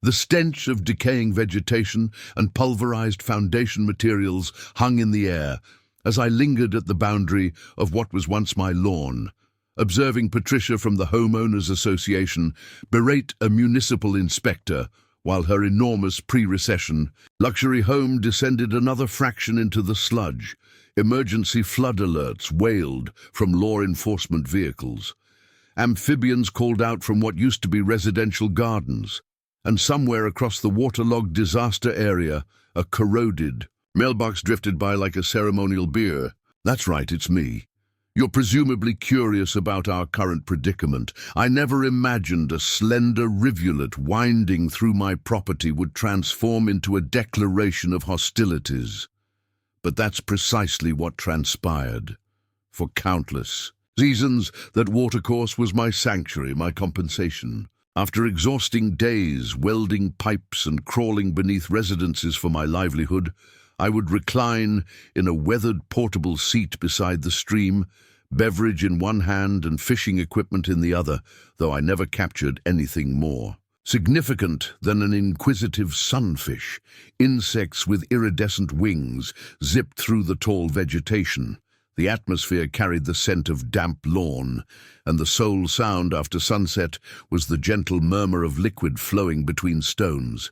The stench of decaying vegetation and pulverized foundation materials hung in the air as I lingered at the boundary of what was once my lawn, observing Patricia from the Homeowners Association berate a municipal inspector while her enormous pre-recession luxury home descended another fraction into the sludge. Emergency flood alerts wailed from law enforcement vehicles. Amphibians called out from what used to be residential gardens. And somewhere across the waterlogged disaster area, a corroded mailbox drifted by like a ceremonial bier. That's right, it's me. You're presumably curious about our current predicament. I never imagined a slender rivulet winding through my property would transform into a declaration of hostilities. But that's precisely what transpired. For countless seasons, that watercourse was my sanctuary, my compensation. After exhausting days welding pipes and crawling beneath residences for my livelihood, I would recline in a weathered portable seat beside the stream, beverage in one hand and fishing equipment in the other, though I never captured anything more significant than an inquisitive sunfish. Insects with iridescent wings zipped through the tall vegetation. The atmosphere carried the scent of damp lawn, and the sole sound after sunset was the gentle murmur of liquid flowing between stones.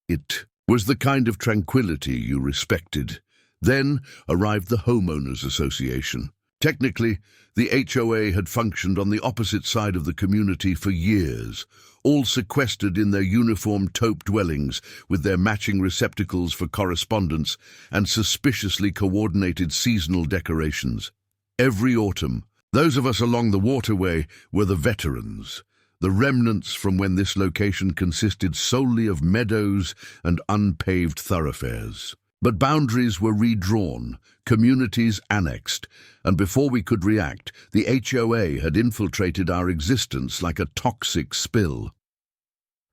It was the kind of tranquility you respected. Then arrived the Homeowners Association. Technically, the HOA had functioned on the opposite side of the community for years, all sequestered in their uniform taupe dwellings with their matching receptacles for correspondence and suspiciously coordinated seasonal decorations. Every autumn, those of us along the waterway were the veterans, the remnants from when this location consisted solely of meadows and unpaved thoroughfares. But boundaries were redrawn, communities annexed, and before we could react, the HOA had infiltrated our existence like a toxic spill.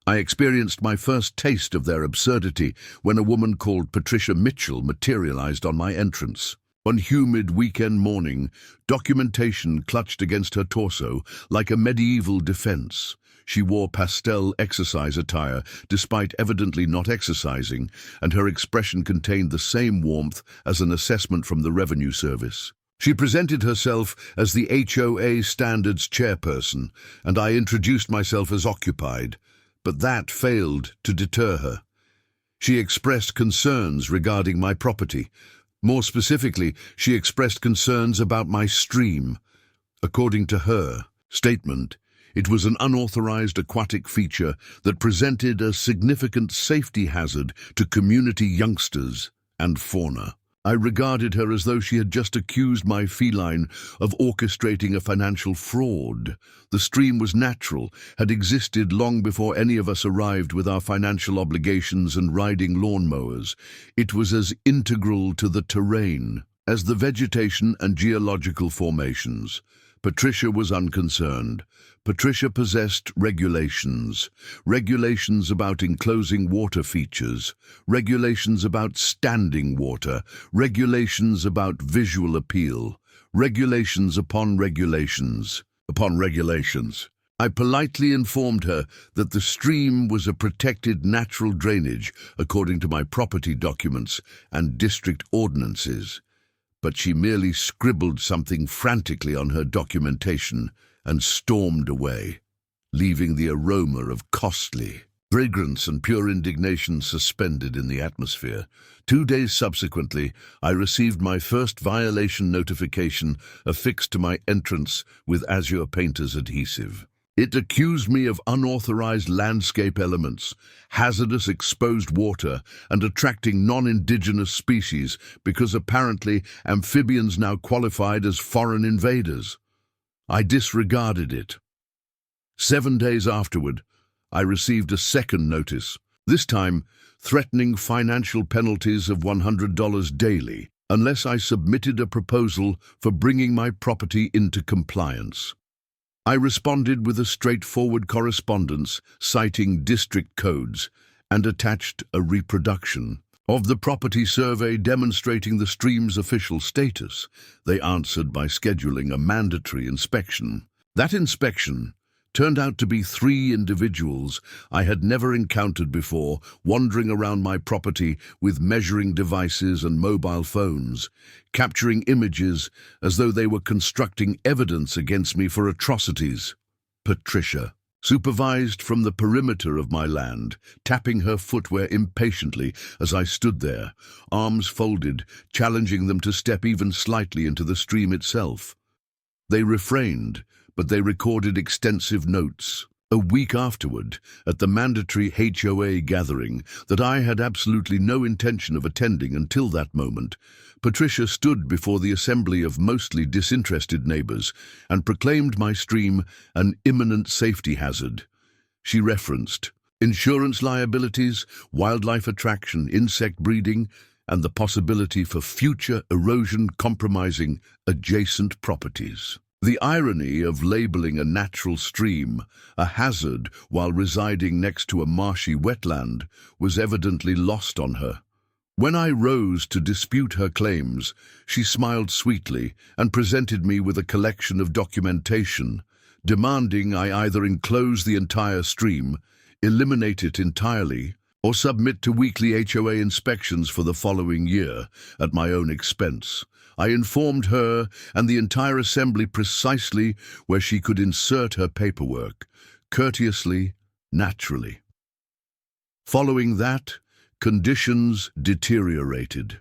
I experienced my first taste of their absurdity when a woman called Patricia Mitchell materialized on my entrance. One humid weekend morning, documentation clutched against her torso like a medieval defense. She wore pastel exercise attire, despite evidently not exercising, and her expression contained the same warmth as an assessment from the Revenue Service. She presented herself as the HOA Standards chairperson, and I introduced myself as occupied, but that failed to deter her. She expressed concerns regarding my property. More specifically, she expressed concerns about my stream. According to her statement, it was an unauthorized aquatic feature that presented a significant safety hazard to community youngsters and fauna. I regarded her as though she had just accused my feline of orchestrating a financial fraud. The stream was natural, had existed long before any of us arrived with our financial obligations and riding lawnmowers. It was as integral to the terrain as the vegetation and geological formations. Patricia was unconcerned. Patricia possessed regulations about enclosing water features, regulations about standing water, regulations about visual appeal, regulations upon regulations. I politely informed her that the stream was a protected natural drainage according to my property documents and district ordinances, but she merely scribbled something frantically on her documentation and stormed away, leaving the aroma of costly fragrance and pure indignation suspended in the atmosphere. 2 days subsequently, I received my first violation notification affixed to my entrance with Azure Painter's adhesive. It accused me of unauthorized landscape elements, hazardous exposed water, and attracting non-indigenous species because apparently amphibians now qualified as foreign invaders. I disregarded it. 7 days afterward, I received a second notice, this time threatening financial penalties of $100 daily unless I submitted a proposal for bringing my property into compliance. I responded with a straightforward correspondence citing district codes and attached a reproduction of the property survey demonstrating the stream's official status. They answered by scheduling a mandatory inspection. That inspection turned out to be three individuals I had never encountered before, wandering around my property with measuring devices and mobile phones, capturing images as though they were constructing evidence against me for atrocities. Patricia, supervised from the perimeter of my land, tapping her footwear impatiently as I stood there, arms folded, challenging them to step even slightly into the stream itself. They refrained, but they recorded extensive notes. A week afterward, at the mandatory HOA gathering that I had absolutely no intention of attending until that moment, Patricia stood before the assembly of mostly disinterested neighbors and proclaimed my stream an imminent safety hazard. She referenced insurance liabilities, wildlife attraction, insect breeding, and the possibility for future erosion compromising adjacent properties. The irony of labeling a natural stream a hazard while residing next to a marshy wetland was evidently lost on her. When I rose to dispute her claims, she smiled sweetly and presented me with a collection of documentation, demanding I either enclose the entire stream, eliminate it entirely, or submit to weekly HOA inspections for the following year at my own expense. I informed her and the entire assembly precisely where she could insert her paperwork, courteously, naturally. Following that, conditions deteriorated.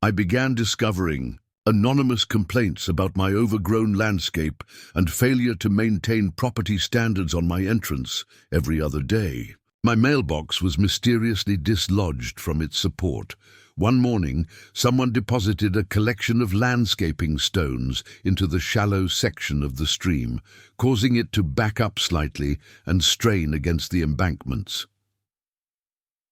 I began discovering anonymous complaints about my overgrown landscape and failure to maintain property standards on my entrance every other day. My mailbox was mysteriously dislodged from its support. One morning, someone deposited a collection of landscaping stones into the shallow section of the stream, causing it to back up slightly and strain against the embankments.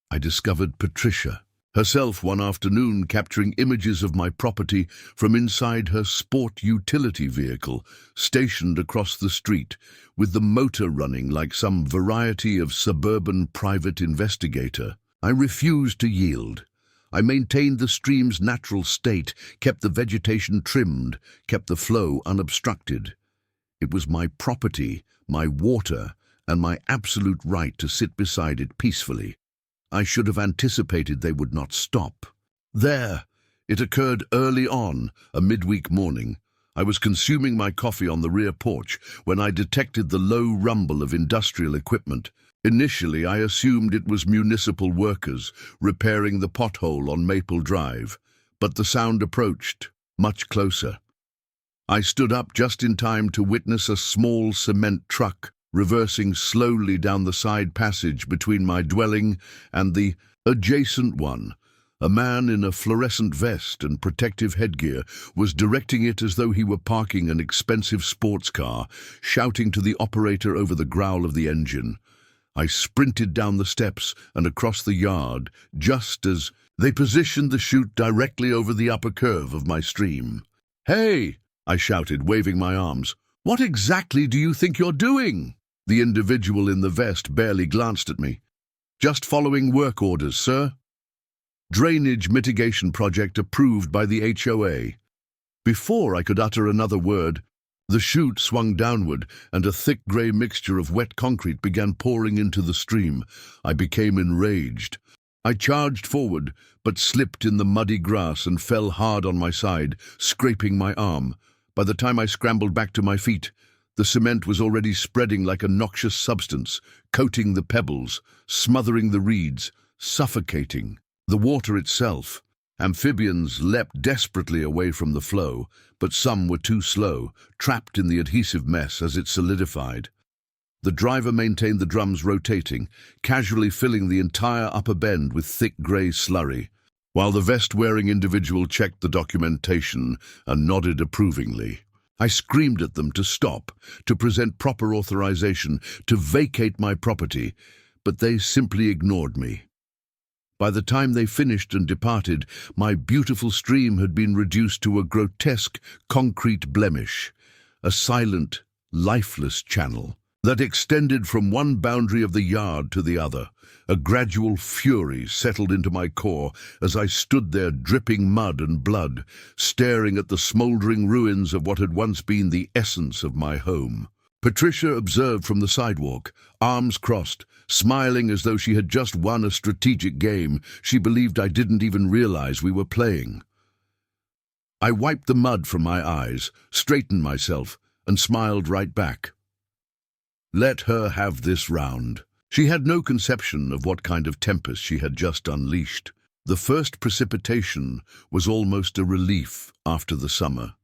I discovered Patricia, herself one afternoon capturing images of my property from inside her sport utility vehicle, stationed across the street, with the motor running like some variety of suburban private investigator. I refused to yield. I maintained the stream's natural state, kept the vegetation trimmed, kept the flow unobstructed. It was my property, my water, and my absolute right to sit beside it peacefully. I should have anticipated they would not stop. There, it occurred early on, a midweek morning. I was consuming my coffee on the rear porch when I detected the low rumble of industrial equipment. Initially, I assumed it was municipal workers repairing the pothole on Maple Drive, but the sound approached, much closer. I stood up just in time to witness a small cement truck reversing slowly down the side passage between my dwelling and the adjacent one. A man in a fluorescent vest and protective headgear was directing it as though he were parking an expensive sports car, shouting to the operator over the growl of the engine. I sprinted down the steps and across the yard just as they positioned the chute directly over the upper curve of my stream. "Hey!" I shouted, waving my arms. "What exactly do you think you're doing?" The individual in the vest barely glanced at me. "Just following work orders, sir." Drainage mitigation project approved by the HOA. Before I could utter another word, the chute swung downward and a thick grey mixture of wet concrete began pouring into the stream. I became enraged. I charged forward, but slipped in the muddy grass and fell hard on my side, scraping my arm. By the time I scrambled back to my feet, the cement was already spreading like a noxious substance, coating the pebbles, smothering the reeds, suffocating the water itself. Amphibians leapt desperately away from the flow, but some were too slow, trapped in the adhesive mess as it solidified. The driver maintained the drums rotating, casually filling the entire upper bend with thick grey slurry, while the vest-wearing individual checked the documentation and nodded approvingly. I screamed at them to stop, to present proper authorization, to vacate my property, but they simply ignored me. By the time they finished and departed, my beautiful stream had been reduced to a grotesque concrete blemish, a silent, lifeless channel that extended from one boundary of the yard to the other. A gradual fury settled into my core as I stood there dripping mud and blood, staring at the smouldering ruins of what had once been the essence of my home. Patricia observed from the sidewalk, arms crossed, smiling as though she had just won a strategic game she believed I didn't even realize we were playing. I wiped the mud from my eyes, straightened myself, and smiled right back. Let her have this round. She had no conception of what kind of tempest she had just unleashed. The first precipitation was almost a relief after the summer.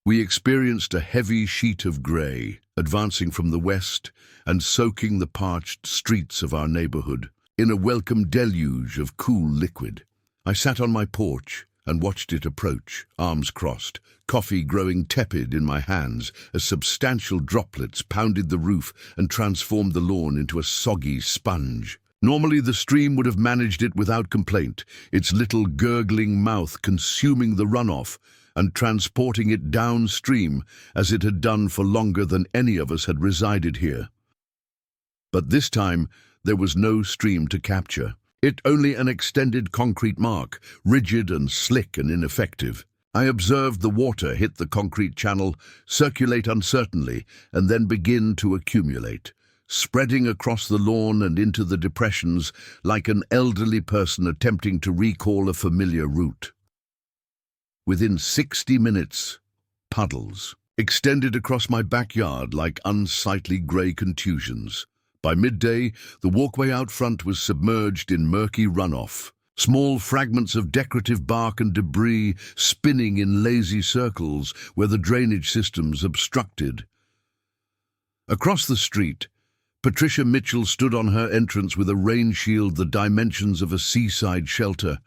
We experienced a heavy sheet of grey, advancing from the west and soaking the parched streets of our neighborhood in a welcome deluge of cool liquid. I sat on my porch and watched it approach, arms crossed, coffee growing tepid in my hands as substantial droplets pounded the roof and transformed the lawn into a soggy sponge. Normally the stream would have managed it without complaint, its little gurgling mouth consuming the runoff and transporting it downstream as it had done for longer than any of us had resided here. But this time there was no stream to capture. It only an extended concrete mark, rigid and slick and ineffective. I observed the water hit the concrete channel, circulate uncertainly, and then begin to accumulate, spreading across the lawn and into the depressions like an elderly person attempting to recall a familiar route. Within 60 minutes, puddles extended across my backyard like unsightly grey contusions. By midday, the walkway out front was submerged in murky runoff, small fragments of decorative bark and debris spinning in lazy circles where the drainage systems obstructed. Across the street, Patricia Mitchell stood on her entrance with a rain shield the dimensions of a seaside shelter,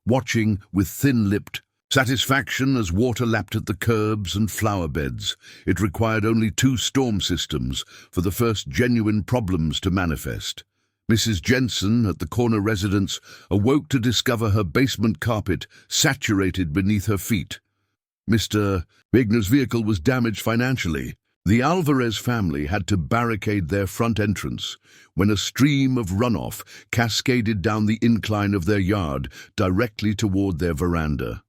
watching with thin-lipped satisfaction as water lapped at the curbs and flower beds. It required only 2 storm systems for the first genuine problems to manifest. Mrs. Jensen at the corner residence awoke to discover her basement carpet saturated beneath her feet. Mr. Wagner's vehicle was damaged financially. The Alvarez family had to barricade their front entrance when a stream of runoff cascaded down the incline of their yard directly toward their veranda.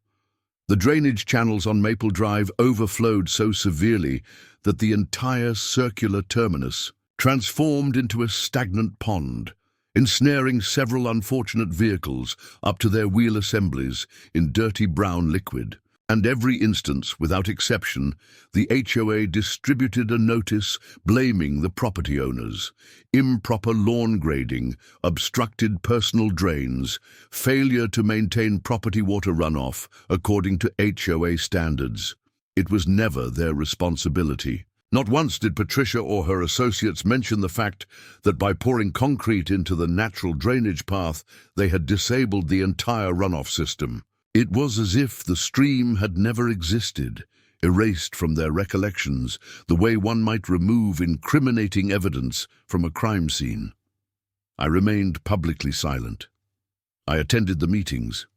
The drainage channels on Maple Drive overflowed so severely that the entire circular terminus transformed into a stagnant pond, ensnaring several unfortunate vehicles up to their wheel assemblies in dirty brown liquid. And every instance, without exception, the HOA distributed a notice blaming the property owners. Improper lawn grading, obstructed personal drains, failure to maintain property water runoff according to HOA standards. It was never their responsibility. Not once did Patricia or her associates mention the fact that by pouring concrete into the natural drainage path, they had disabled the entire runoff system. It was as if the stream had never existed, erased from their recollections, the way one might remove incriminating evidence from a crime scene. I remained publicly silent. I attended the meetings,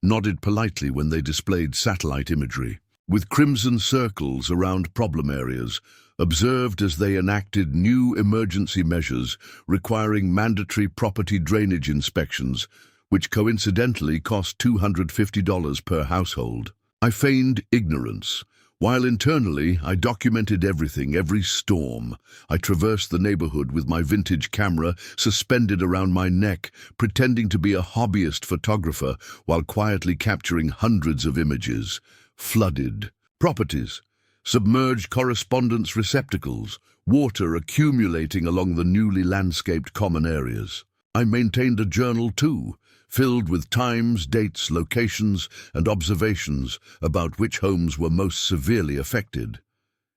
nodded politely when they displayed satellite imagery, with crimson circles around problem areas, observed as they enacted new emergency measures requiring mandatory property drainage inspections, which coincidentally cost $250 per household. I feigned ignorance, while internally I documented everything, every storm. I traversed the neighborhood with my vintage camera suspended around my neck, pretending to be a hobbyist photographer while quietly capturing hundreds of images. Flooded properties, submerged correspondence receptacles, water accumulating along the newly landscaped common areas. I maintained a journal too, filled with times, dates, locations, and observations about which homes were most severely affected.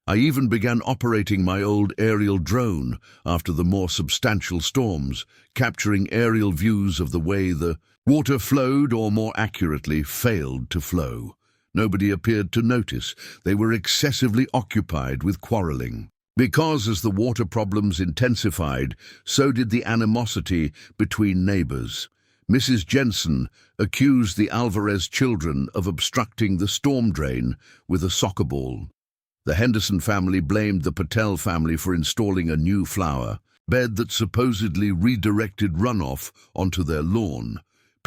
I even began operating my old aerial drone after the more substantial storms, capturing aerial views of the way the water flowed, or more accurately, failed to flow. Nobody appeared to notice. They were excessively occupied with quarreling. Because as the water problems intensified, so did the animosity between neighbors. Mrs. Jensen accused the Alvarez children of obstructing the storm drain with a soccer ball. The Henderson family blamed the Patel family for installing a new flower bed that supposedly redirected runoff onto their lawn,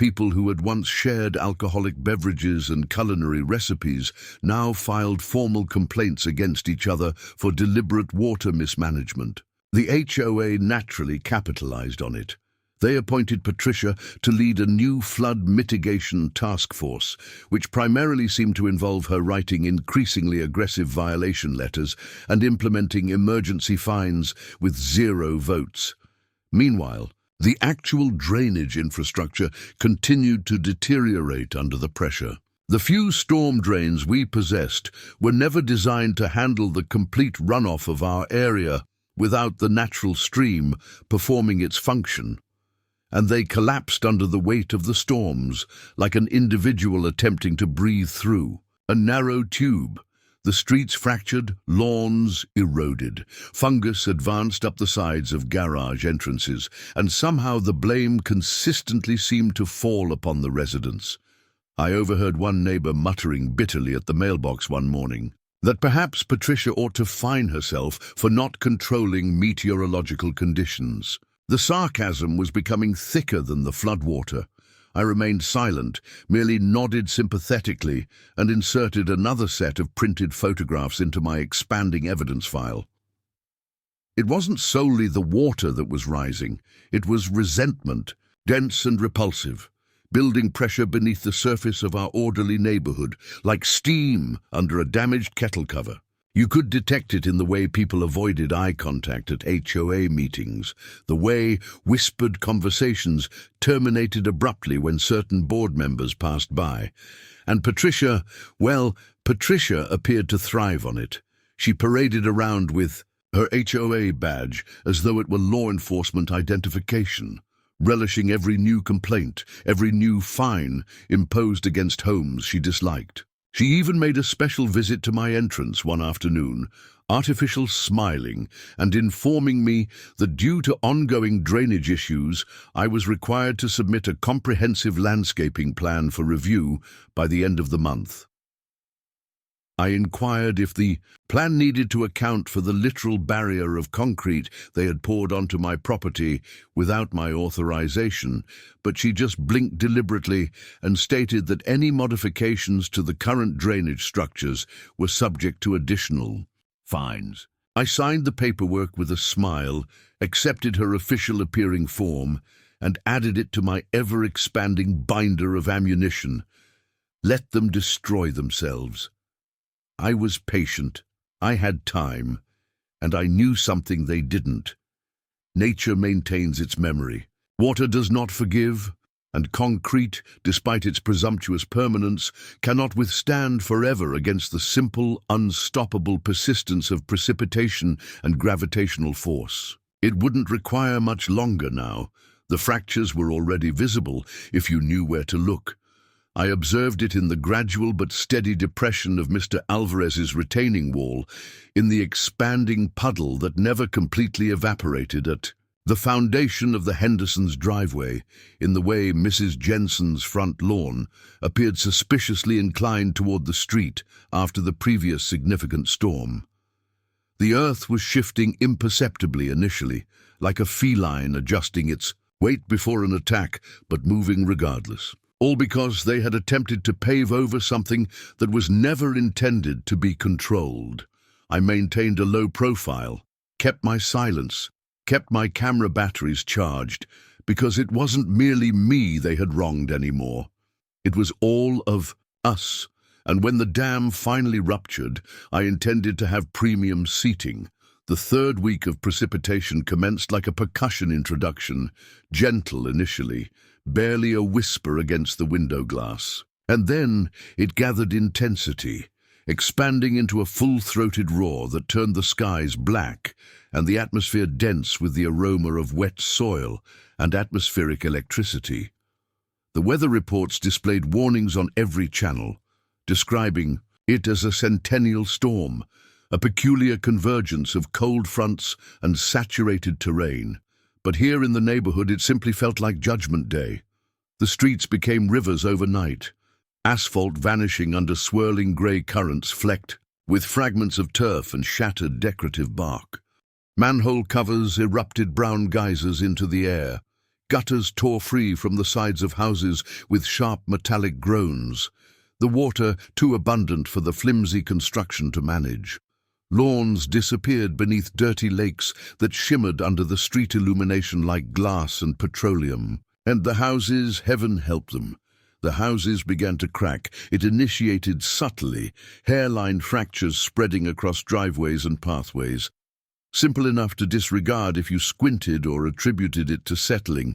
people who had once shared alcoholic beverages and culinary recipes now filed formal complaints against each other for deliberate water mismanagement. The HOA naturally capitalized on it. They appointed Patricia to lead a new flood mitigation task force, which primarily seemed to involve her writing increasingly aggressive violation letters and implementing emergency fines with 0 votes. Meanwhile, the actual drainage infrastructure continued to deteriorate under the pressure. The few storm drains we possessed were never designed to handle the complete runoff of our area without the natural stream performing its function, and they collapsed under the weight of the storms, like an individual attempting to breathe through a narrow tube. The streets fractured, lawns eroded, fungus advanced up the sides of garage entrances, and somehow the blame consistently seemed to fall upon the residents. I overheard one neighbor muttering bitterly at the mailbox one morning that perhaps Patricia ought to fine herself for not controlling meteorological conditions. The sarcasm was becoming thicker than the floodwater. I remained silent, merely nodded sympathetically, and inserted another set of printed photographs into my expanding evidence file. It wasn't solely the water that was rising. It was resentment, dense and repulsive, building pressure beneath the surface of our orderly neighborhood, like steam under a damaged kettle cover. You could detect it in the way people avoided eye contact at HOA meetings, the way whispered conversations terminated abruptly when certain board members passed by. And Patricia appeared to thrive on it. She paraded around with her HOA badge as though it were law enforcement identification, relishing every new complaint, every new fine imposed against homes she disliked. She even made a special visit to my entrance one afternoon, artificial smiling and informing me that due to ongoing drainage issues, I was required to submit a comprehensive landscaping plan for review by the end of the month. I inquired if the plan needed to account for the literal barrier of concrete they had poured onto my property without my authorization, but she just blinked deliberately and stated that any modifications to the current drainage structures were subject to additional fines. I signed the paperwork with a smile, accepted her official-appearing form, and added it to my ever-expanding binder of ammunition. Let them destroy themselves. I was patient, I had time, and I knew something they didn't. Nature maintains its memory. Water does not forgive, and concrete, despite its presumptuous permanence, cannot withstand forever against the simple, unstoppable persistence of precipitation and gravitational force. It wouldn't require much longer now. The fractures were already visible if you knew where to look. I observed it in the gradual but steady depression of Mr. Alvarez's retaining wall, in the expanding puddle that never completely evaporated at the foundation of the Hendersons' driveway, in the way Mrs. Jensen's front lawn appeared suspiciously inclined toward the street after the previous significant storm. The earth was shifting imperceptibly initially, like a feline adjusting its weight before an attack, but moving regardless. All because they had attempted to pave over something that was never intended to be controlled. I maintained a low profile, kept my silence, kept my camera batteries charged, because it wasn't merely me they had wronged anymore. It was all of us, and when the dam finally ruptured, I intended to have premium seating. The third week of precipitation commenced like a percussion introduction, gentle initially, barely a whisper against the window glass. And then it gathered intensity, expanding into a full-throated roar that turned the skies black and the atmosphere dense with the aroma of wet soil and atmospheric electricity. The weather reports displayed warnings on every channel, describing it as a centennial storm, a peculiar convergence of cold fronts and saturated terrain. But here in the neighborhood it simply felt like Judgment Day. The streets became rivers overnight, asphalt vanishing under swirling grey currents flecked with fragments of turf and shattered decorative bark. Manhole covers erupted brown geysers into the air, Gutters tore free from the sides of houses with sharp metallic groans, the water too abundant for the flimsy construction to manage. Lawns disappeared beneath dirty lakes that shimmered under the street illumination like glass and petroleum. And the houses, heaven help them. The houses began to crack. It initiated subtly, hairline fractures spreading across driveways and pathways. Simple enough to disregard if you squinted or attributed it to settling,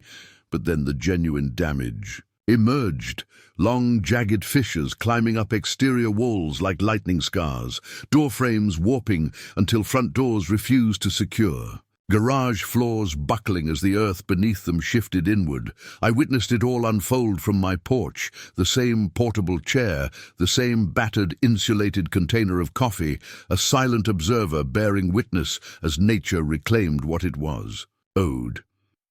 but then the genuine damage emerged. Long, jagged fissures climbing up exterior walls like lightning scars, door frames warping until front doors refused to secure. Garage floors buckling as the earth beneath them shifted inward. I witnessed it all unfold from my porch, the same portable chair, the same battered insulated container of coffee, a silent observer bearing witness as nature reclaimed what it was, owed.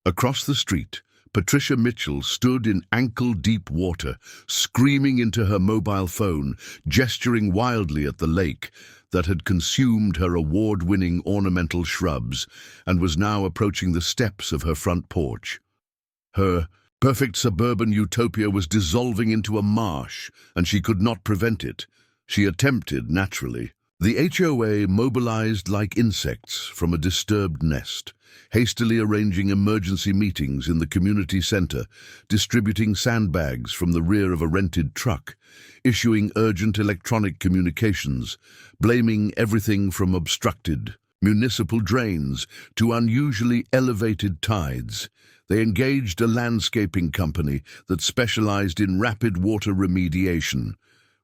Across the street, Patricia Mitchell stood in ankle-deep water, screaming into her mobile phone, gesturing wildly at the lake that had consumed her award-winning ornamental shrubs and was now approaching the steps of her front porch. Her perfect suburban utopia was dissolving into a marsh, and she could not prevent it. She attempted, naturally. The HOA mobilized like insects from a disturbed nest, hastily arranging emergency meetings in the community center, distributing sandbags from the rear of a rented truck, issuing urgent electronic communications, blaming everything from obstructed municipal drains to unusually elevated tides. They engaged a landscaping company that specialized in rapid water remediation,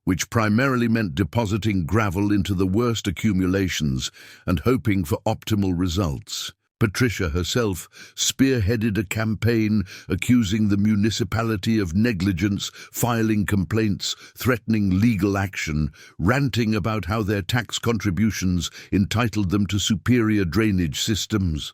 which primarily meant depositing gravel into the worst accumulations and hoping for optimal results. Patricia herself spearheaded a campaign accusing the municipality of negligence, filing complaints, threatening legal action, ranting about how their tax contributions entitled them to superior drainage systems.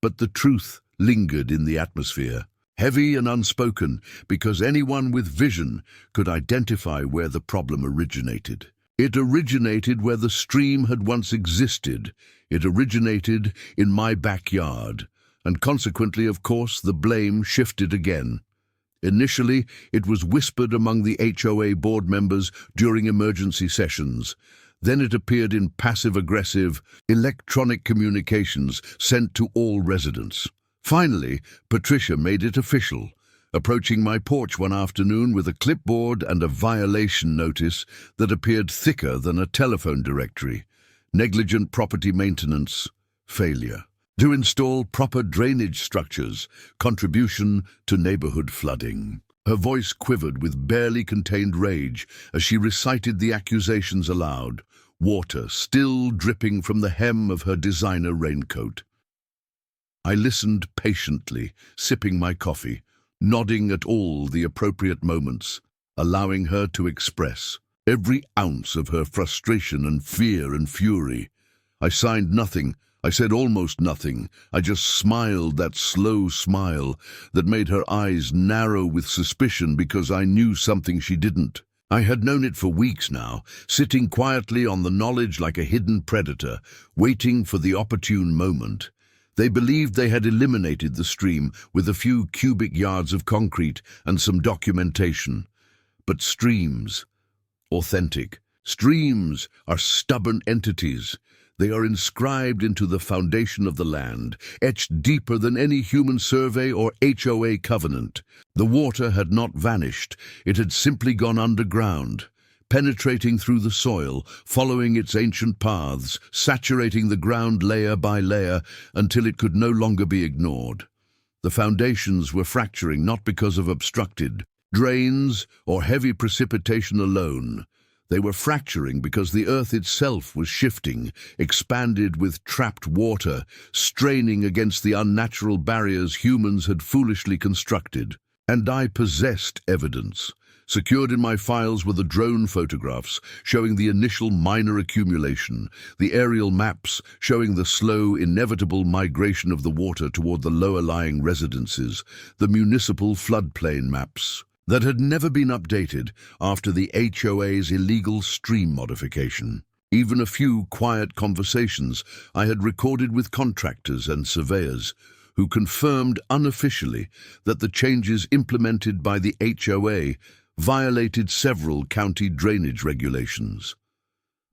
But the truth lingered in the atmosphere, heavy and unspoken, because anyone with vision could identify where the problem originated. It originated where the stream had once existed. It originated in my backyard, and consequently, of course, the blame shifted again. Initially, it was whispered among the HOA board members during emergency sessions. Then it appeared in passive-aggressive electronic communications sent to all residents. Finally, Patricia made it official, approaching my porch one afternoon with a clipboard and a violation notice that appeared thicker than a telephone directory. Negligent property maintenance, failure to install proper drainage structures, contribution to neighborhood flooding. Her voice quivered with barely contained rage as she recited the accusations aloud, water still dripping from the hem of her designer raincoat. I listened patiently, sipping my coffee, nodding at all the appropriate moments, allowing her to express every ounce of her frustration and fear and fury. I signed nothing. I said almost nothing. I just smiled, that slow smile that made her eyes narrow with suspicion because I knew something she didn't. I had known it for weeks now, sitting quietly on the knowledge like a hidden predator, waiting for the opportune moment. They believed they had eliminated the stream with a few cubic yards of concrete and some documentation. But streams, authentic. Streams are stubborn entities. They are inscribed into the foundation of the land, etched deeper than any human survey or HOA covenant. The water had not vanished. It had simply gone underground, penetrating through the soil, following its ancient paths, saturating the ground layer by layer until it could no longer be ignored. The foundations were fracturing not because of obstructed drains or heavy precipitation alone. They were fracturing because the earth itself was shifting, expanded with trapped water, straining against the unnatural barriers humans had foolishly constructed. And I possessed evidence. Secured in my files were the drone photographs showing the initial minor accumulation, the aerial maps showing the slow, inevitable migration of the water toward the lower-lying residences, the municipal floodplain maps that had never been updated after the HOA's illegal stream modification. Even a few quiet conversations I had recorded with contractors and surveyors who confirmed unofficially that the changes implemented by the HOA violated several county drainage regulations.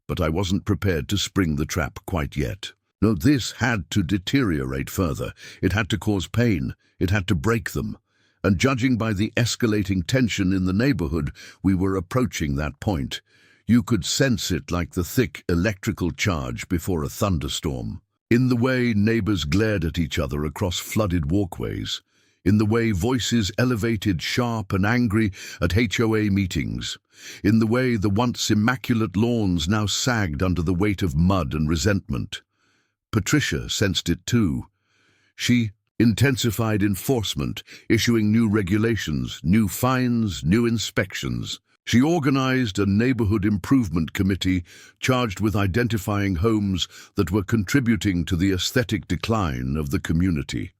But I wasn't prepared to spring the trap quite yet. No, this had to deteriorate further. It had to cause pain. It had to break them. And judging by the escalating tension in the neighborhood, we were approaching that point. You could sense it like the thick electrical charge before a thunderstorm. In the way neighbors glared at each other across flooded walkways. In the way voices elevated sharp and angry at HOA meetings. In the way the once immaculate lawns now sagged under the weight of mud and resentment. Patricia sensed it too. She intensified enforcement, issuing new regulations, new fines, new inspections. She organized a neighborhood improvement committee charged with identifying homes that were contributing to the aesthetic decline of the community.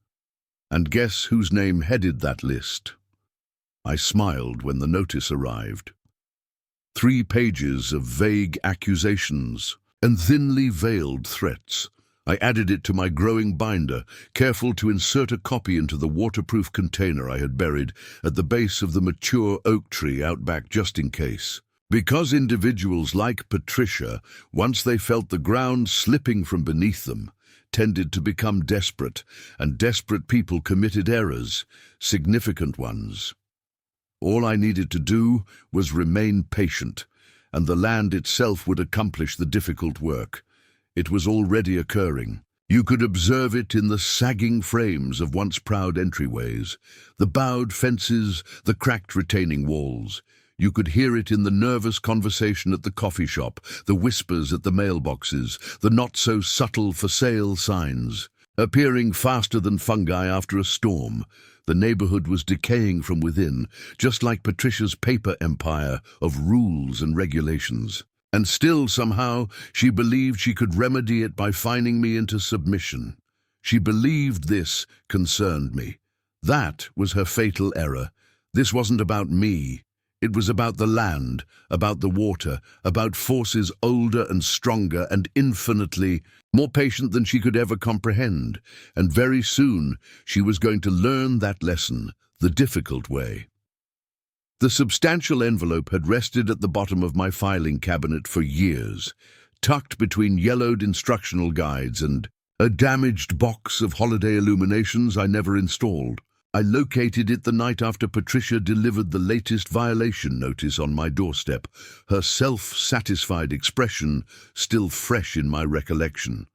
And guess whose name headed that list? I smiled when the notice arrived. 3 pages of vague accusations and thinly veiled threats. I added it to my growing binder, careful to insert a copy into the waterproof container I had buried at the base of the mature oak tree out back just in case. Because individuals like Patricia, once they felt the ground slipping from beneath them, tended to become desperate, and desperate people committed errors, significant ones. All I needed to do was remain patient, and the land itself would accomplish the difficult work. It was already occurring. You could observe it in the sagging frames of once proud entryways, the bowed fences, the cracked retaining walls. You could hear it in the nervous conversation at the coffee shop, the whispers at the mailboxes, the not-so-subtle for-sale signs. Appearing faster than fungi after a storm, the neighborhood was decaying from within, just like Patricia's paper empire of rules and regulations. And still, somehow, she believed she could remedy it by fining me into submission. She believed this concerned me. That was her fatal error. This wasn't about me. It was about the land, about the water, about forces older and stronger and infinitely more patient than she could ever comprehend. And very soon, she was going to learn that lesson, the difficult way. The substantial envelope had rested at the bottom of my filing cabinet for years, tucked between yellowed instructional guides and a damaged box of holiday illuminations I never installed. I located it the night after Patricia delivered the latest violation notice on my doorstep, her self-satisfied expression still fresh in my recollection.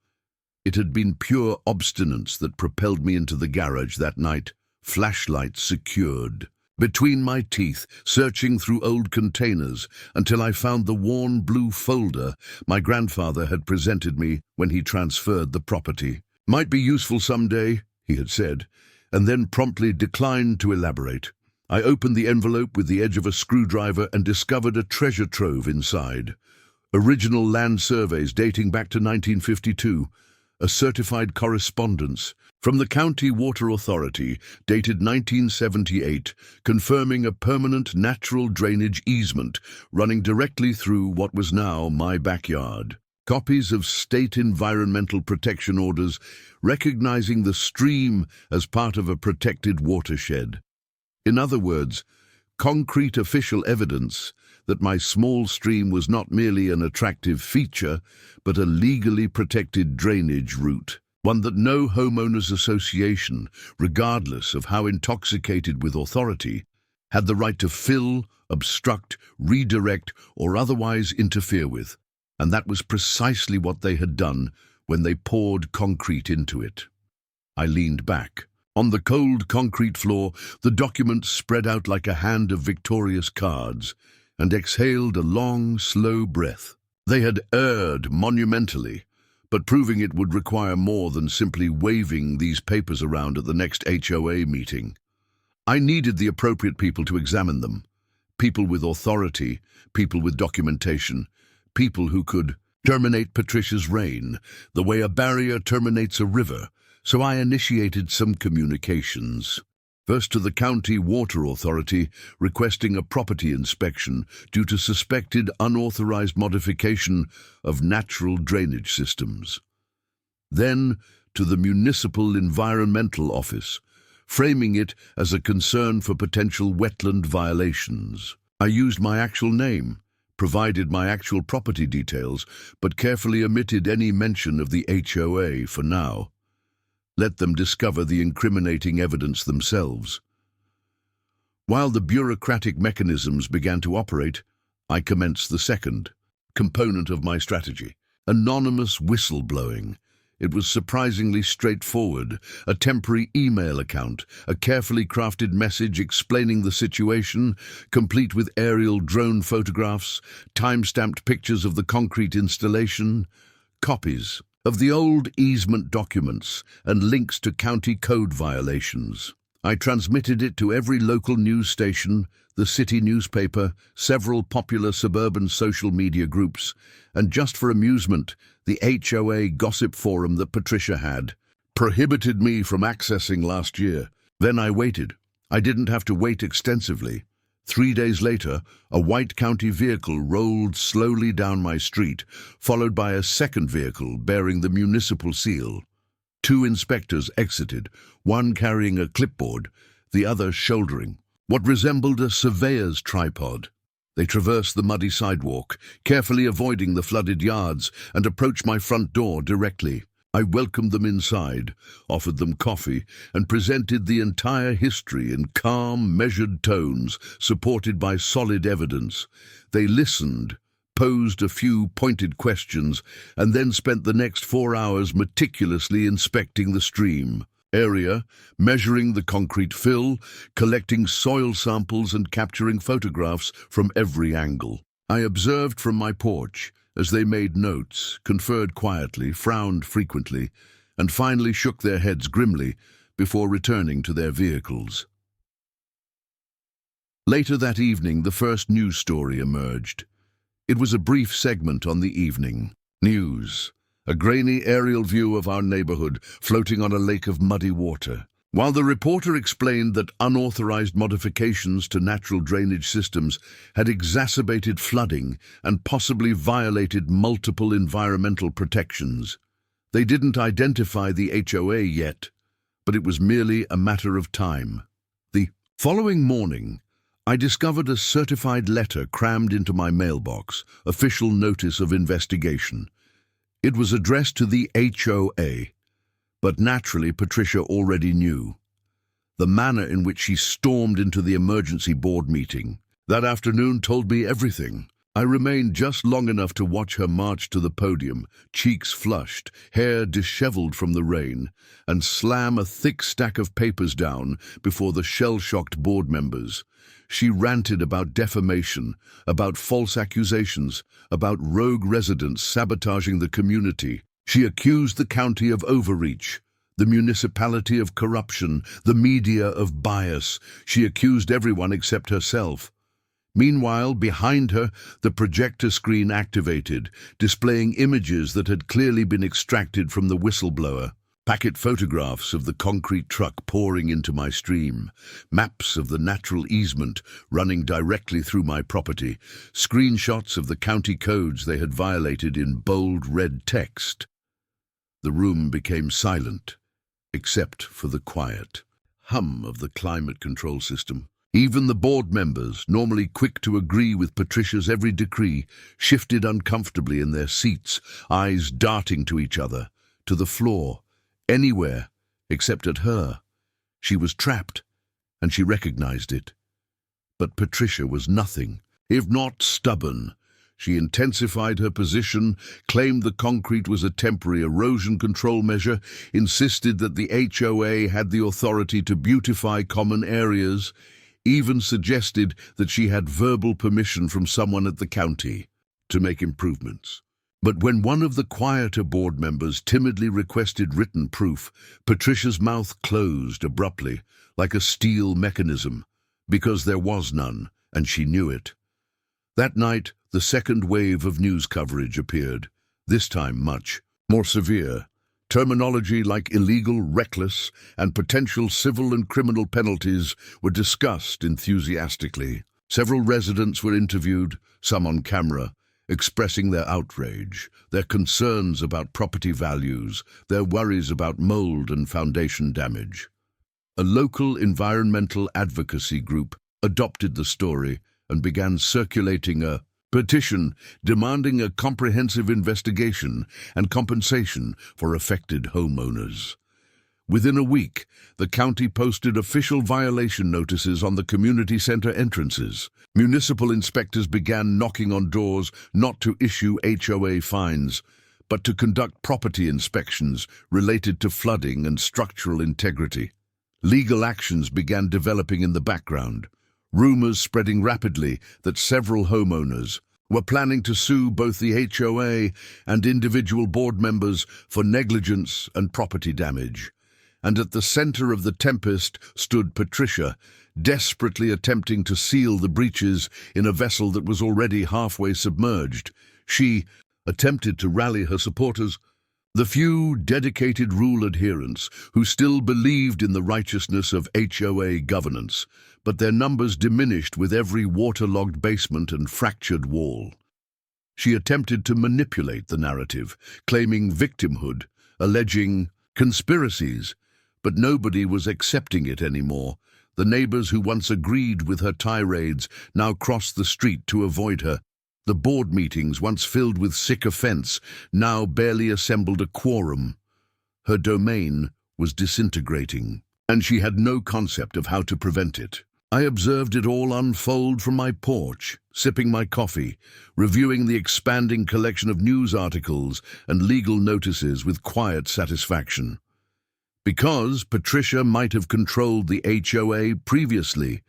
It had been pure obstinance that propelled me into the garage that night, flashlight secured. Between my teeth, searching through old containers until I found the worn blue folder my grandfather had presented me when he transferred the property. "Might be useful someday," he had said, and then promptly declined to elaborate. I opened the envelope with the edge of a screwdriver and discovered a treasure trove inside. Original land surveys dating back to 1952, a certified correspondence from the County Water Authority dated 1978, confirming a permanent natural drainage easement running directly through what was now my backyard. Copies of state environmental protection orders recognizing the stream as part of a protected watershed. In other words, concrete official evidence that my small stream was not merely an attractive feature, but a legally protected drainage route, one that no Homeowners Association, regardless of how intoxicated with authority, had the right to fill, obstruct, redirect, or otherwise interfere with. And that was precisely what they had done when they poured concrete into it. I leaned back. On the cold concrete floor, the document spread out like a hand of victorious cards, and exhaled a long, slow breath. They had erred monumentally, but proving it would require more than simply waving these papers around at the next HOA meeting. I needed the appropriate people to examine them. People with authority, people with documentation, people who could terminate Patricia's reign, the way a barrier terminates a river. So I initiated some communications. First to the County Water Authority, requesting a property inspection due to suspected unauthorized modification of natural drainage systems. Then to the Municipal Environmental Office, framing it as a concern for potential wetland violations. I used my actual name, provided my actual property details, but carefully omitted any mention of the HOA for now. Let them discover the incriminating evidence themselves. While the bureaucratic mechanisms began to operate, I commenced the second component of my strategy: anonymous whistleblowing. It was surprisingly straightforward: a temporary email account, a carefully crafted message explaining the situation, complete with aerial drone photographs, time-stamped pictures of the concrete installation, copies of the old easement documents, and links to county code violations. I transmitted it to every local news station, the city newspaper, several popular suburban social media groups, and just for amusement, the HOA gossip forum that Patricia had prohibited me from accessing last year. Then I waited. I didn't have to wait extensively. 3 days later, a white county vehicle rolled slowly down my street, followed by a second vehicle bearing the municipal seal. 2 inspectors exited, one carrying a clipboard, the other shouldering what resembled a surveyor's tripod. They traversed the muddy sidewalk, carefully avoiding the flooded yards, and approached my front door directly. I welcomed them inside, offered them coffee, and presented the entire history in calm, measured tones, supported by solid evidence. They listened, posed a few pointed questions, and then spent the next 4 hours meticulously inspecting the stream area, measuring the concrete fill, collecting soil samples, and capturing photographs from every angle. I observed from my porch as they made notes, conferred quietly, frowned frequently, and finally shook their heads grimly before returning to their vehicles. Later that evening, the first news story emerged. It was a brief segment on the evening news, a grainy aerial view of our neighborhood floating on a lake of muddy water. While the reporter explained that unauthorized modifications to natural drainage systems had exacerbated flooding and possibly violated multiple environmental protections, they didn't identify the HOA yet, but it was merely a matter of time. The following morning, I discovered a certified letter crammed into my mailbox, official notice of investigation. It was addressed to the HOA. But naturally, Patricia already knew. The manner in which she stormed into the emergency board meeting that afternoon told me everything. I remained just long enough to watch her march to the podium, cheeks flushed, hair disheveled from the rain, and slam a thick stack of papers down before the shell-shocked board members. She ranted about defamation, about false accusations, about rogue residents sabotaging the community. She accused the county of overreach, the municipality of corruption, the media of bias. She accused everyone except herself. Meanwhile, behind her, the projector screen activated, displaying images that had clearly been extracted from the whistleblower. Packet photographs of the concrete truck pouring into my stream, maps of the natural easement running directly through my property, screenshots of the county codes they had violated in bold red text. The room became silent, except for the quiet hum of the climate control system. Even the board members, normally quick to agree with Patricia's every decree, shifted uncomfortably in their seats, eyes darting to each other, to the floor, anywhere except at her. She was trapped, and she recognized it. But Patricia was nothing, if not stubborn. She intensified her position, claimed the concrete was a temporary erosion control measure, insisted that the HOA had the authority to beautify common areas, even suggested that she had verbal permission from someone at the county to make improvements. But when one of the quieter board members timidly requested written proof, Patricia's mouth closed abruptly, like a steel mechanism, because there was none, and she knew it. That night, the second wave of news coverage appeared, this time much more severe. Terminology like illegal, reckless, and potential civil and criminal penalties were discussed enthusiastically. Several residents were interviewed, some on camera, expressing their outrage, their concerns about property values, their worries about mold and foundation damage. A local environmental advocacy group adopted the story and began circulating a petition demanding a comprehensive investigation and compensation for affected homeowners. Within a week, the county posted official violation notices on the community center entrances. Municipal inspectors began knocking on doors not to issue HOA fines, but to conduct property inspections related to flooding and structural integrity. Legal actions began developing in the background, rumors spreading rapidly that several homeowners were planning to sue both the HOA and individual board members for negligence and property damage. And at the center of the tempest stood Patricia, desperately attempting to seal the breaches in a vessel that was already halfway submerged. She attempted to rally her supporters, the few dedicated rule adherents who still believed in the righteousness of HOA governance, but their numbers diminished with every waterlogged basement and fractured wall. She attempted to manipulate the narrative, claiming victimhood, alleging conspiracies, but nobody was accepting it anymore. The neighbors who once agreed with her tirades now crossed the street to avoid her. The board meetings, once filled with sycophants, now barely assembled a quorum. Her domain was disintegrating, and she had no concept of how to prevent it. I observed it all unfold from my porch, sipping my coffee, reviewing the expanding collection of news articles and legal notices with quiet satisfaction. Because Patricia might have controlled the HOA previously,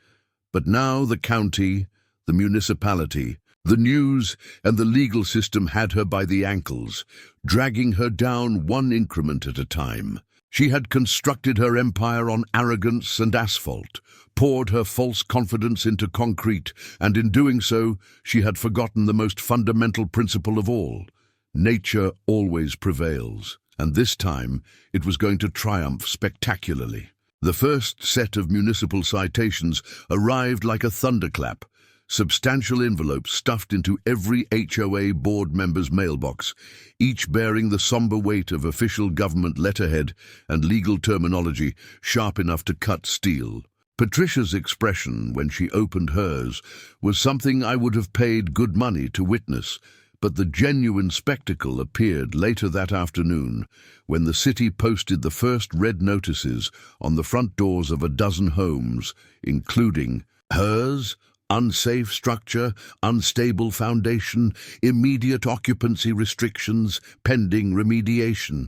but now the county, the municipality, the news and the legal system had her by the ankles, dragging her down one increment at a time. She had constructed her empire on arrogance and asphalt, poured her false confidence into concrete, and in doing so, she had forgotten the most fundamental principle of all. Nature always prevails, and this time it was going to triumph spectacularly. The first set of municipal citations arrived like a thunderclap, substantial envelopes stuffed into every HOA board member's mailbox, each bearing the somber weight of official government letterhead and legal terminology sharp enough to cut steel. Patricia's expression when she opened hers was something I would have paid good money to witness, but the genuine spectacle appeared later that afternoon when the city posted the first red notices on the front doors of a dozen homes, including hers: unsafe structure, unstable foundation, immediate occupancy restrictions, pending remediation.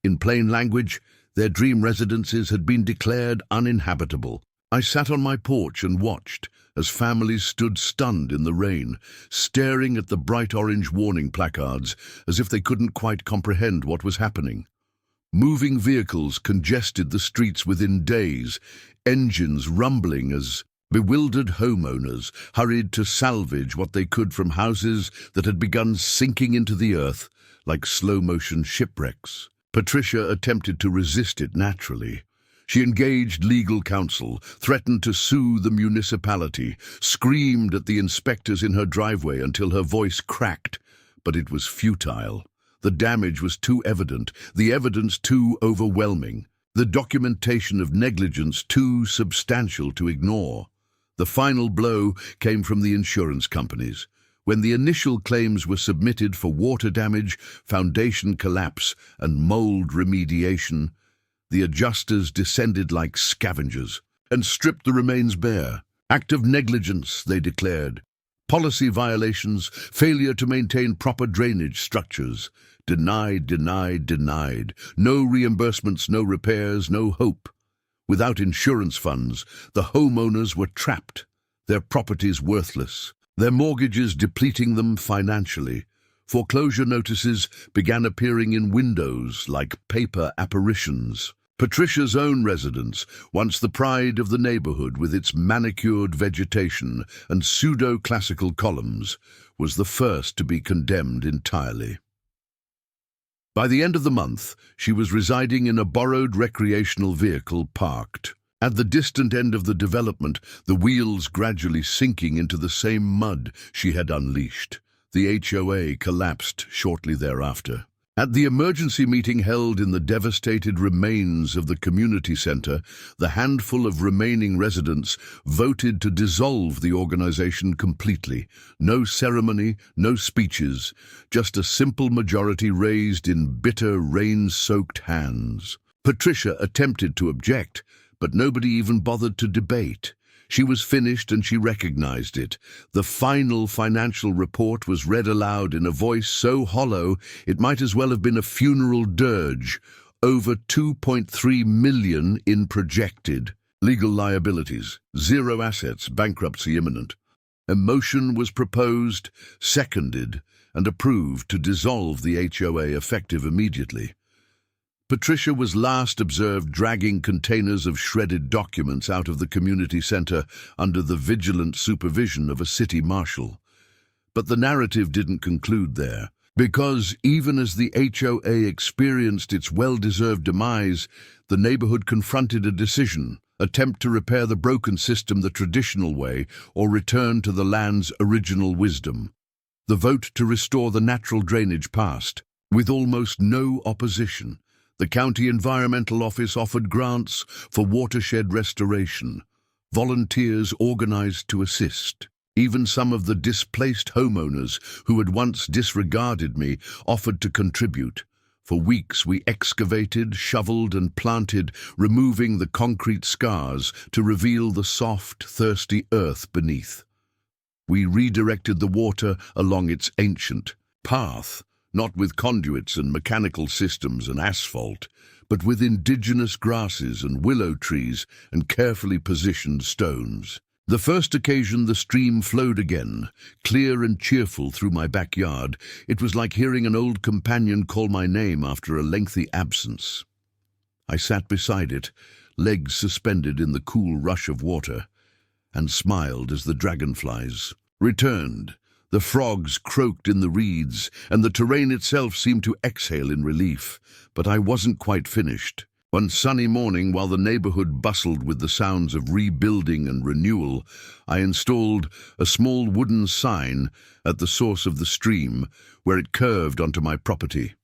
In plain language, their dream residences had been declared uninhabitable. I sat on my porch and watched as families stood stunned in the rain, staring at the bright orange warning placards as if they couldn't quite comprehend what was happening. Moving vehicles congested the streets within days, engines rumbling as bewildered homeowners hurried to salvage what they could from houses that had begun sinking into the earth like slow-motion shipwrecks. Patricia attempted to resist it naturally. She engaged legal counsel, threatened to sue the municipality, screamed at the inspectors in her driveway until her voice cracked, but it was futile. The damage was too evident, the evidence too overwhelming, the documentation of negligence too substantial to ignore. The final blow came from the insurance companies. When the initial claims were submitted for water damage, foundation collapse, and mold remediation, the adjusters descended like scavengers and stripped the remains bare. Act of negligence, they declared. Policy violations, failure to maintain proper drainage structures. Denied, denied, denied. No reimbursements, no repairs, no hope. Without insurance funds, the homeowners were trapped, their properties worthless, their mortgages depleting them financially. Foreclosure notices began appearing in windows like paper apparitions. Patricia's own residence, once the pride of the neighborhood with its manicured vegetation and pseudo-classical columns, was the first to be condemned entirely. By the end of the month, she was residing in a borrowed recreational vehicle parked. At the distant end of the development, the wheels gradually sinking into the same mud she had unleashed. The HOA collapsed shortly thereafter. At the emergency meeting held in the devastated remains of the community center, the handful of remaining residents voted to dissolve the organization completely. No ceremony, no speeches, just a simple majority raised in bitter, rain-soaked hands. Patricia attempted to object, but nobody even bothered to debate. She was finished and she recognized it. The final financial report was read aloud in a voice so hollow it might as well have been a funeral dirge. Over 2.3 million in projected. Legal liabilities, 0 assets, bankruptcy imminent. A motion was proposed, seconded, and approved to dissolve the HOA effective immediately. Patricia was last observed dragging containers of shredded documents out of the community center under the vigilant supervision of a city marshal. But the narrative didn't conclude there, because even as the HOA experienced its well-deserved demise, the neighborhood confronted a decision: attempt to repair the broken system the traditional way or return to the land's original wisdom. The vote to restore the natural drainage passed, with almost no opposition. The County Environmental Office offered grants for watershed restoration. Volunteers organized to assist. Even some of the displaced homeowners who had once disregarded me offered to contribute. For weeks we excavated, shoveled and planted, removing the concrete scars to reveal the soft, thirsty earth beneath. We redirected the water along its ancient path, not with conduits and mechanical systems and asphalt, but with indigenous grasses and willow trees and carefully positioned stones. The first occasion the stream flowed again, clear and cheerful through my backyard, it was like hearing an old companion call my name after a lengthy absence. I sat beside it, legs suspended in the cool rush of water, and smiled as the dragonflies returned. The frogs croaked in the reeds, and the terrain itself seemed to exhale in relief. But I wasn't quite finished. One sunny morning, while the neighborhood bustled with the sounds of rebuilding and renewal, I installed a small wooden sign at the source of the stream, where it curved onto my property.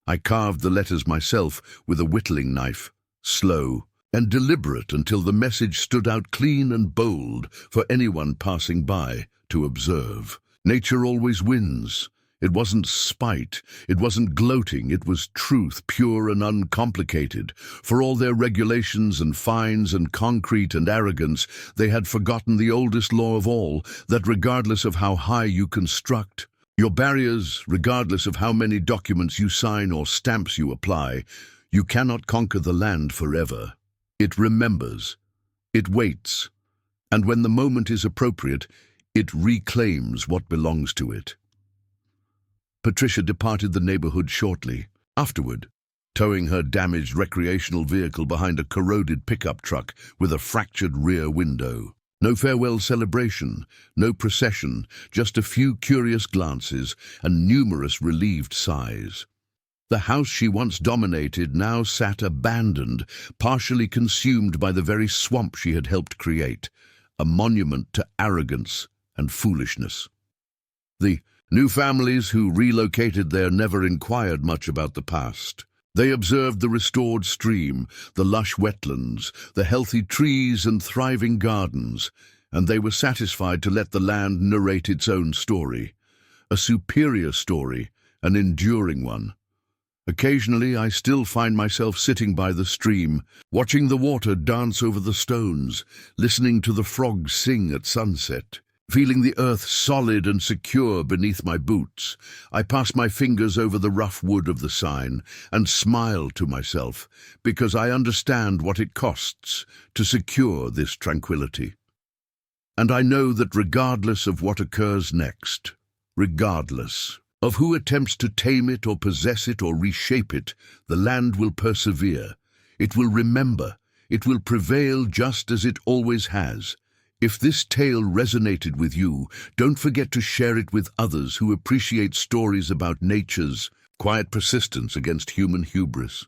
I carved the letters myself with a whittling knife, slow and deliberate until the message stood out clean and bold for anyone passing by to observe. Nature always wins. It wasn't spite, it wasn't gloating, it was truth, pure and uncomplicated. For all their regulations and fines and concrete and arrogance, they had forgotten the oldest law of all, that regardless of how high you construct your barriers, regardless of how many documents you sign or stamps you apply, you cannot conquer the land forever. It remembers, it waits, and when the moment is appropriate, it reclaims what belongs to it. Patricia departed the neighborhood shortly afterward, towing her damaged recreational vehicle behind a corroded pickup truck with a fractured rear window. No farewell celebration, no procession, just a few curious glances and numerous relieved sighs. The house she once dominated now sat abandoned, partially consumed by the very swamp she had helped create, a monument to arrogance and foolishness. The new families who relocated there never inquired much about the past. They observed the restored stream, the lush wetlands, the healthy trees and thriving gardens, and they were satisfied to let the land narrate its own story. A superior story, an enduring one. Occasionally I still find myself sitting by the stream, watching the water dance over the stones, listening to the frogs sing at sunset. Feeling the earth solid and secure beneath my boots, I pass my fingers over the rough wood of the sign and smile to myself, because I understand what it costs to secure this tranquility. And I know that regardless of what occurs next, regardless of who attempts to tame it or possess it or reshape it, the land will persevere. It will remember. It will prevail just as it always has. If this tale resonated with you, don't forget to share it with others who appreciate stories about nature's quiet persistence against human hubris.